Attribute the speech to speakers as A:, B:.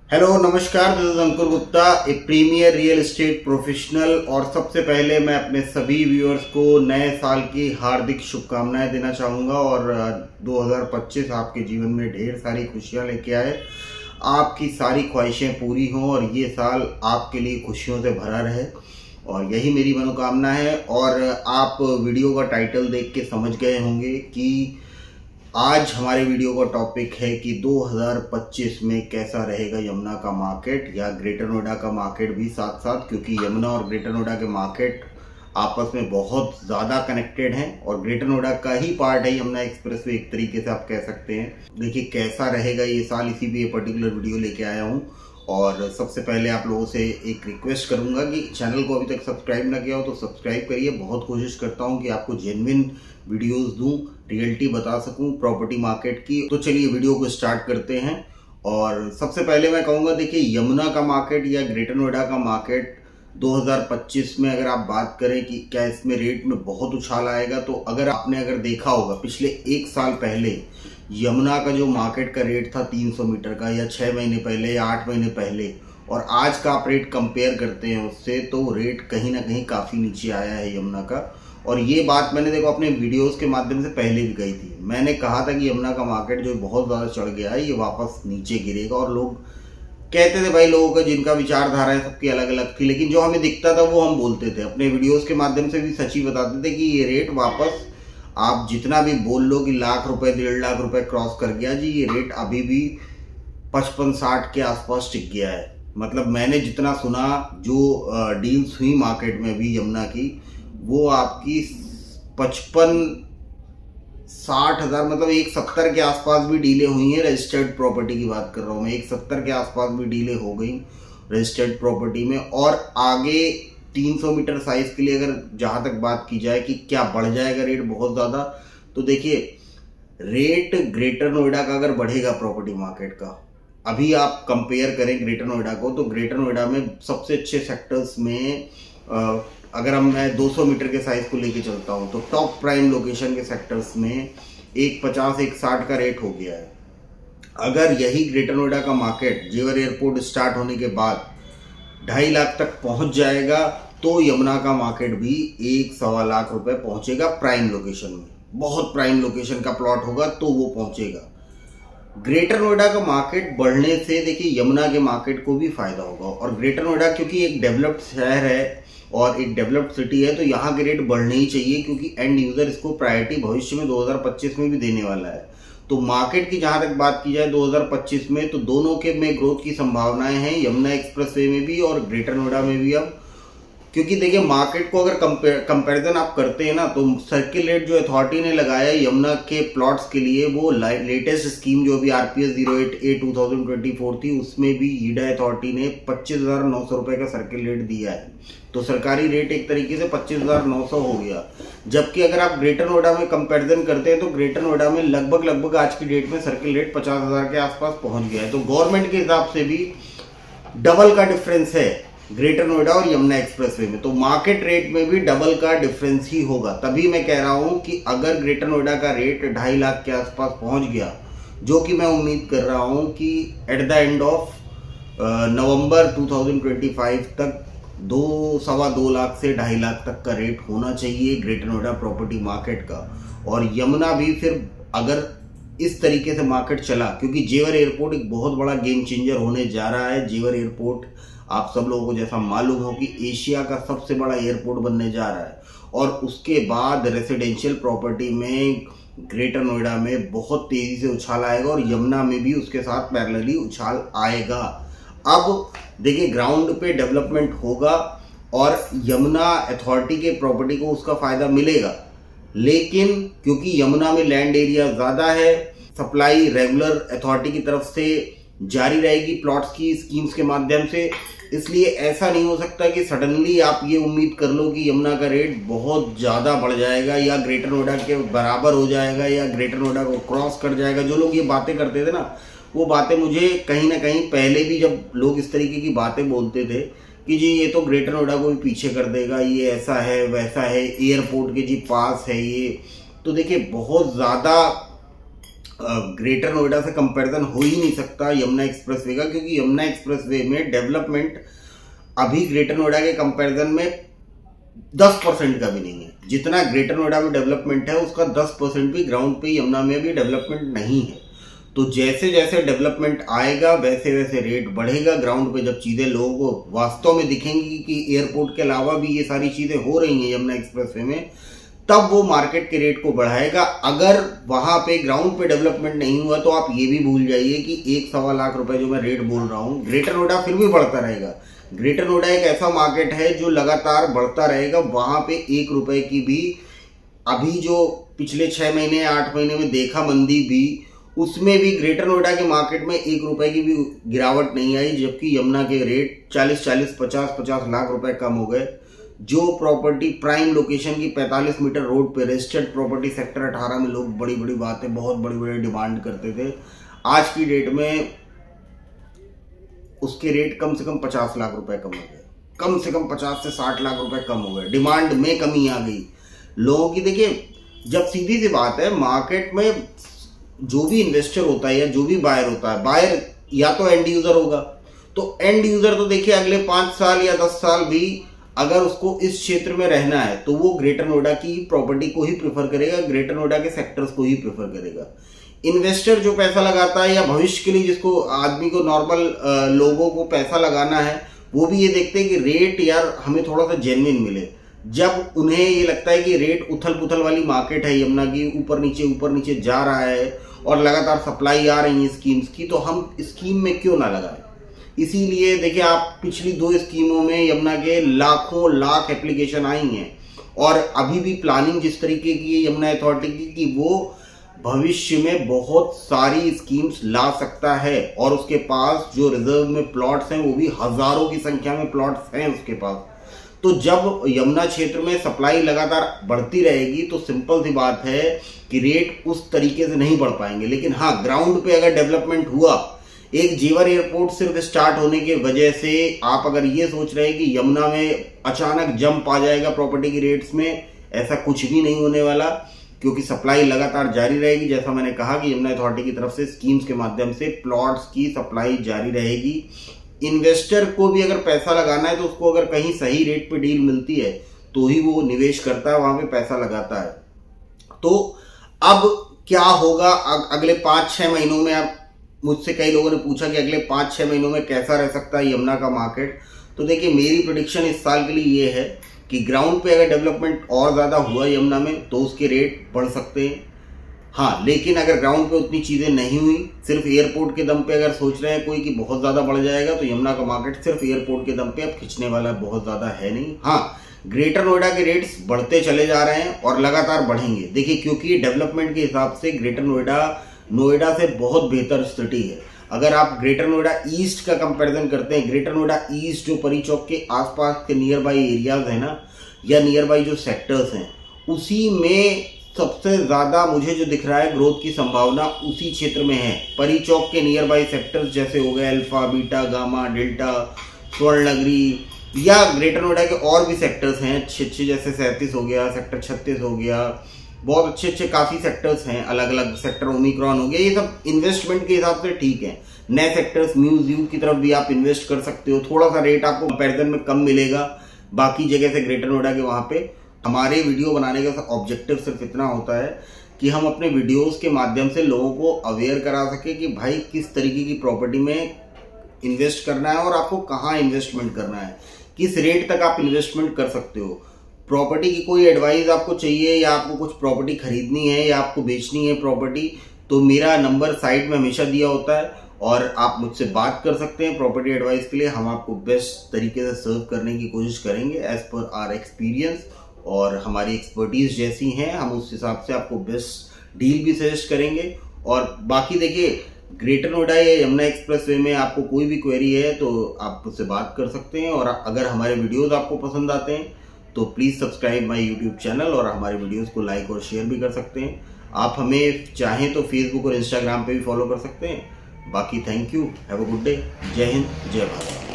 A: Hello नमस्कार, this is Ankur Gupta, a premier real estate professional. और सबसे पहले मैं अपने सभी व्यूअर्स को नए साल की हार्दिक शुभकामनाएं देना चाहूँगा। और 2025 आपके जीवन में ढेर सारी खुशियां लेके आए, आपकी सारी ख्वाहिशें पूरी हों और ये साल आपके लिए खुशियों से भरा रहे, और यही मेरी मनोकामना है। और आप वीडियो का टाइटल देख के समझ गए होंगे कि आज हमारे वीडियो का टॉपिक है कि 2025 में कैसा रहेगा यमुना का मार्केट या ग्रेटर नोएडा का मार्केट भी साथ साथ, क्योंकि यमुना और ग्रेटर नोएडा के मार्केट आपस में बहुत ज़्यादा कनेक्टेड हैं और ग्रेटर नोएडा का ही पार्ट है यमुना एक्सप्रेसवे, एक तरीके से आप कह सकते हैं। देखिए कैसा रहेगा ये साल, इसी भी ये पर्टिकुलर वीडियो लेके आया हूँ। और सबसे पहले आप लोगों से एक रिक्वेस्ट करूंगा कि चैनल को अभी तक सब्सक्राइब ना किया हो तो सब्सक्राइब करिए। बहुत कोशिश करता हूं कि आपको जेन्युइन वीडियोस दूं, रियलिटी बता सकूं प्रॉपर्टी मार्केट की। तो चलिए वीडियो को स्टार्ट करते हैं। और सबसे पहले मैं कहूंगा, देखिए यमुना का मार्केट या ग्रेटर नोएडा का मार्केट 2025 में अगर आप बात करें कि क्या इसमें रेट में बहुत उछाल आएगा, तो अगर देखा होगा पिछले एक साल पहले यमुना का जो मार्केट का रेट था 300 मीटर का, या 6 महीने पहले या 8 महीने पहले, और आज का आप रेट कंपेयर करते हैं उससे, तो रेट कहीं ना कहीं काफ़ी नीचे आया है यमुना का। और ये बात मैंने देखो अपने वीडियोस के माध्यम से पहले भी कही थी। मैंने कहा था कि यमुना का मार्केट जो बहुत ज़्यादा चढ़ गया है, ये वापस नीचे गिरेगा। और लोग कहते थे, भाई लोगों का जिनका विचारधारा है सबकी अलग अलग थी, लेकिन जो हमें दिखता था वो हम बोलते थे। अपने वीडियोस के माध्यम से भी सच ही बताते थे कि ये रेट वापस, आप जितना भी बोल लो कि लाख रुपए 1.5 लाख रुपए क्रॉस कर गया जी, ये रेट अभी भी 55-60 के आसपास टिक गया है। मतलब मैंने जितना सुना, जो डील्स हुई मार्केट में भी यमुना की, वो आपकी 55-60 हज़ार, मतलब 170 के आसपास भी डीले हुई हैं। रजिस्टर्ड प्रॉपर्टी की बात कर रहा हूँ मैं, 170 के आसपास भी डीले हो गई रजिस्टर्ड प्रॉपर्टी में। और आगे 300 मीटर साइज के लिए अगर जहां तक बात की जाए कि क्या बढ़ जाएगा रेट बहुत ज्यादा, तो देखिए रेट ग्रेटर नोएडा का अगर बढ़ेगा प्रॉपर्टी मार्केट का, अभी आप कंपेयर करें ग्रेटर नोएडा को, तो ग्रेटर नोएडा में सबसे अच्छे सेक्टर्स में अगर मैं 200 मीटर के साइज को लेके चलता हूं, तो टॉप प्राइम लोकेशन के सेक्टर्स में 150-160 का रेट हो गया है। अगर यही ग्रेटर नोएडा का मार्केट जेवर एयरपोर्ट स्टार्ट होने के बाद 2.5 लाख तक पहुंच जाएगा, तो यमुना का मार्केट भी 1-1.25 लाख रुपए पहुंचेगा प्राइम लोकेशन में। बहुत प्राइम लोकेशन का प्लॉट होगा तो वो पहुंचेगा। ग्रेटर नोएडा का मार्केट बढ़ने से देखिए यमुना के मार्केट को भी फायदा होगा। और ग्रेटर नोएडा क्योंकि एक डेवलप्ड शहर है और एक डेवलप्ड सिटी है, तो यहाँ के रेट बढ़ने ही चाहिए, क्योंकि एंड यूजर इसको प्रायोरिटी भविष्य में 2025 में भी देने वाला है। तो मार्केट की जहां तक बात की जाए 2025 में, तो दोनों के में ग्रोथ की संभावनाएं हैं, यमुना एक्सप्रेसवे में भी और ग्रेटर नोएडा में भी। अब क्योंकि देखिए मार्केट को अगर कंपैरिजन आप करते हैं ना, तो सर्किल रेट जो अथॉरिटी ने लगाया है यमुना के प्लॉट्स के लिए, वो लेटेस्ट स्कीम जो भी RPS 08A 2024 थी, उसमें भी ईडा अथॉरिटी ने 25,900 रुपए का सर्किल रेट दिया है। तो सरकारी रेट एक तरीके से 25,900 हो गया। जबकि अगर आप ग्रेटर नोएडा में कंपैरिजन करते हैं, तो ग्रेटर नोएडा में लगभग आज की डेट में सर्किल रेट 50,000 के आसपास पहुंच गया है। तो गवर्नमेंट के हिसाब से भी डबल का डिफरेंस है ग्रेटर नोएडा और यमुना एक्सप्रेसवे में। तो मार्केट रेट में भी डबल का डिफरेंस ही होगा। तभी मैं कह रहा हूं कि अगर ग्रेटर नोएडा का रेट 2.5 लाख के आसपास पहुंच गया, जो कि मैं उम्मीद कर रहा हूं कि at the end of November 2025 तक 2-2.25 लाख से 2.5 लाख तक का रेट होना चाहिए ग्रेटर नोएडा प्रॉपर्टी मार्केट का। और यमुना भी फिर अगर इस तरीके से मार्केट चला, क्योंकि जेवर एयरपोर्ट एक बहुत बड़ा गेम चेंजर होने जा रहा है। जेवर एयरपोर्ट आप सब लोगों को जैसा मालूम हो कि एशिया का सबसे बड़ा एयरपोर्ट बनने जा रहा है। और उसके बाद रेसिडेंशियल प्रॉपर्टी में ग्रेटर नोएडा में बहुत तेजी से उछाल आएगा, और यमुना में भी उसके साथ पैरेलली उछाल आएगा। अब देखिए ग्राउंड पे डेवलपमेंट होगा और यमुना अथॉरिटी के प्रॉपर्टी को उसका फायदा मिलेगा, लेकिन क्योंकि यमुना में लैंड एरिया ज्यादा है, सप्लाई रेगुलर अथॉरिटी की तरफ से जारी रहेगी प्लॉट्स की स्कीम्स के माध्यम से, इसलिए ऐसा नहीं हो सकता कि सडनली आप ये उम्मीद कर लो कि यमुना का रेट बहुत ज्यादा बढ़ जाएगा या ग्रेटर नोएडा के बराबर हो जाएगा या ग्रेटर नोएडा को क्रॉस कर जाएगा। जो लोग ये बातें करते थे ना, वो बातें मुझे कहीं ना कहीं पहले भी जब लोग इस तरीके की बातें बोलते थे कि जी ये तो ग्रेटर नोएडा को भी पीछे कर देगा, ये ऐसा है वैसा है, एयरपोर्ट के जी पास है ये, तो देखिए बहुत ज्यादा ग्रेटर नोएडा से कंपैरिजन हो ही नहीं सकता यमुना एक्सप्रेसवे का, क्योंकि यमुना एक्सप्रेसवे में डेवलपमेंट अभी ग्रेटर नोएडा के कंपैरिजन में 10% का भी नहीं है। जितना ग्रेटर नोएडा में डेवलपमेंट है उसका 10% भी ग्राउंड पे यमुना में भी डेवलपमेंट नहीं है। तो जैसे जैसे डेवलपमेंट आएगा वैसे वैसे रेट बढ़ेगा। ग्राउंड पे जब चीजें लोगों को वास्तव में दिखेंगी कि एयरपोर्ट के अलावा भी ये सारी चीजें हो रही हैं यमुना एक्सप्रेसवे में, तब वो मार्केट के रेट को बढ़ाएगा। अगर वहां पे ग्राउंड पे डेवलपमेंट नहीं हुआ तो आप ये भी भूल जाइए कि 1-1.25 लाख रुपए जो मैं रेट बोल रहा हूँ, ग्रेटर नोएडा फिर भी बढ़ता रहेगा। ग्रेटर नोएडा एक ऐसा मार्केट है जो लगातार बढ़ता रहेगा। वहां पे 1 रुपए की भी अभी जो पिछले 6 महीने 8 महीने में देखा मंदी भी, उसमें भी ग्रेटर नोएडा के मार्केट में 1 रुपए की भी गिरावट नहीं आई, जबकि यमुना के रेट 40-40, 50-50 लाख रुपए कम हो गए। जो प्रॉपर्टी प्राइम लोकेशन की 45 मीटर रोड पे रजिस्टर्ड प्रॉपर्टी सेक्टर 18 में लोग बड़ी बड़ी बातें, बहुत बड़ी बड़ी डिमांड करते थे, आज की डेट में उसके रेट कम से कम 50 लाख रुपए कम हो गए। कम से कम 50 से 60 लाख रुपए कम हो गए। डिमांड में कमी आ गई लोगों की। देखिए, जब सीधी सी बात है, मार्केट में जो भी इन्वेस्टर होता है या जो भी बायर होता है, बायर या तो एंड यूजर होगा, तो एंड यूजर तो देखिए अगले 5 साल या 10 साल भी अगर उसको इस क्षेत्र में रहना है तो वो ग्रेटर नोएडा की प्रॉपर्टी को ही प्रेफर करेगा, ग्रेटर नोएडा के सेक्टर्स को ही प्रेफर करेगा। इन्वेस्टर जो पैसा लगाता है या भविष्य के लिए जिसको आदमी को नॉर्मल लोगों को पैसा लगाना है, वो भी ये देखते हैं कि रेट यार हमें थोड़ा सा जेन्युइन मिले। जब उन्हें ये लगता है कि रेट उथल पुथल वाली मार्केट है यमुना की, ऊपर नीचे जा रहा है और लगातार सप्लाई आ रही है स्कीम्स की, तो हम स्कीम में क्यों ना लगाएं। इसीलिए देखिए, आप पिछली 2 स्कीमों में यमुना के लाखों लाख एप्लीकेशन आई हैं और अभी भी प्लानिंग जिस तरीके की है यमुना अथॉरिटी की कि वो भविष्य में बहुत सारी स्कीम्स ला सकता है और उसके पास जो रिजर्व में प्लॉट्स हैं वो भी हजारों की संख्या में प्लॉट्स हैं उसके पास। तो जब यमुना क्षेत्र में सप्लाई लगातार बढ़ती रहेगी तो सिंपल सी बात है कि रेट उस तरीके से नहीं बढ़ पाएंगे। लेकिन हाँ, ग्राउंड पे अगर डेवलपमेंट हुआ, एक जेवर एयरपोर्ट सिर्फ स्टार्ट होने की वजह से आप अगर ये सोच रहे हैं कि यमुना में अचानक जंप आ जाएगा प्रॉपर्टी की रेट्स में, ऐसा कुछ भी नहीं होने वाला, क्योंकि सप्लाई लगातार जारी रहेगी। जैसा मैंने कहा कि यमुना अथॉरिटी की तरफ से स्कीम्स के माध्यम से प्लॉट्स की सप्लाई जारी रहेगी। इन्वेस्टर को भी अगर पैसा लगाना है तो उसको अगर कहीं सही रेट पे डील मिलती है तो ही वो निवेश करता है, वहां पे पैसा लगाता है। तो अब क्या होगा अगले 5-6 महीनों में? आप मुझसे कई लोगों ने पूछा कि अगले 5-6 महीनों में कैसा रह सकता है यमुना का मार्केट। तो देखिए, मेरी प्रेडिक्शन इस साल के लिए ये है कि ग्राउंड पे अगर डेवलपमेंट और ज्यादा हुआ यमुना में तो उसके रेट बढ़ सकते हैं। हाँ, लेकिन अगर ग्राउंड पे उतनी चीजें नहीं हुई, सिर्फ एयरपोर्ट के दम पे अगर सोच रहे हैं कोई कि बहुत ज्यादा बढ़ जाएगा, तो यमुना का मार्केट सिर्फ एयरपोर्ट के दम पे अब खिंचने वाला बहुत ज्यादा है नहीं। हाँ, ग्रेटर नोएडा के रेट्स बढ़ते चले जा रहे हैं और लगातार बढ़ेंगे। देखिए, क्योंकि डेवलपमेंट के हिसाब से ग्रेटर नोएडा से बहुत बेहतर सिटी है। अगर आप ग्रेटर नोएडा ईस्ट का कंपैरिजन करते हैं, ग्रेटर नोएडा ईस्ट जो परी चौक के आसपास के नियर बाई एरियाज है ना, या नियर बाई जो सेक्टर्स हैं, उसी में सबसे ज्यादा मुझे जो दिख रहा है ग्रोथ की संभावना उसी क्षेत्र में है। परी चौक के नियर बाई सेक्टर्स जैसे हो गए अल्फा, बीटा, गामा, डेल्टा, स्वर्ण नगरी, या ग्रेटर नोएडा के और भी सेक्टर्स हैं अच्छे जैसे 37 हो गया, सेक्टर 36 हो गया, बहुत अच्छे काफी सेक्टर्स हैं, अलग अलग सेक्टर, ओमिक्रॉन हो गया, ये सब इन्वेस्टमेंट के हिसाब से ठीक है। नए सेक्टर्स म्यूजियम की तरफ भी आप इन्वेस्ट कर सकते हो, थोड़ा सा रेट आपको कंपैरिजन में कम मिलेगा बाकी जगह से ग्रेटर नोएडा के वहां पे। हमारे वीडियो बनाने का ऑब्जेक्टिव सिर्फ इतना होता है कि हम अपने वीडियोस के माध्यम से लोगों को अवेयर करा सके कि भाई किस तरीके की प्रॉपर्टी में इन्वेस्ट करना है और आपको कहाँ इन्वेस्टमेंट करना है, किस रेट तक आप इन्वेस्टमेंट कर सकते हो। प्रॉपर्टी की कोई एडवाइस आपको चाहिए या आपको कुछ प्रॉपर्टी खरीदनी है या आपको बेचनी है प्रॉपर्टी, तो मेरा नंबर साइड में हमेशा दिया होता है और आप मुझसे बात कर सकते हैं प्रॉपर्टी एडवाइस के लिए। हम आपको बेस्ट तरीके से सर्व करने की कोशिश करेंगे एज पर आवर एक्सपीरियंस, और हमारी एक्सपर्टीज जैसी हैं हम उस हिसाब से आपको बेस्ट डील भी सजेस्ट करेंगे। और बाकी देखिए, ग्रेटर नोएडा या यमुना एक्सप्रेसवे में आपको कोई भी क्वेरी है तो आप मुझसे बात कर सकते हैं। और अगर हमारे वीडियोस आपको पसंद आते हैं तो please subscribe my YouTube channel और हमारे वीडियोस को लाइक और शेयर भी कर सकते हैं। आप हमें चाहें तो फेसबुक और इंस्टाग्राम पे भी फॉलो कर सकते हैं। बाकी thank you, have a good day, जय हिंद, जय भारत।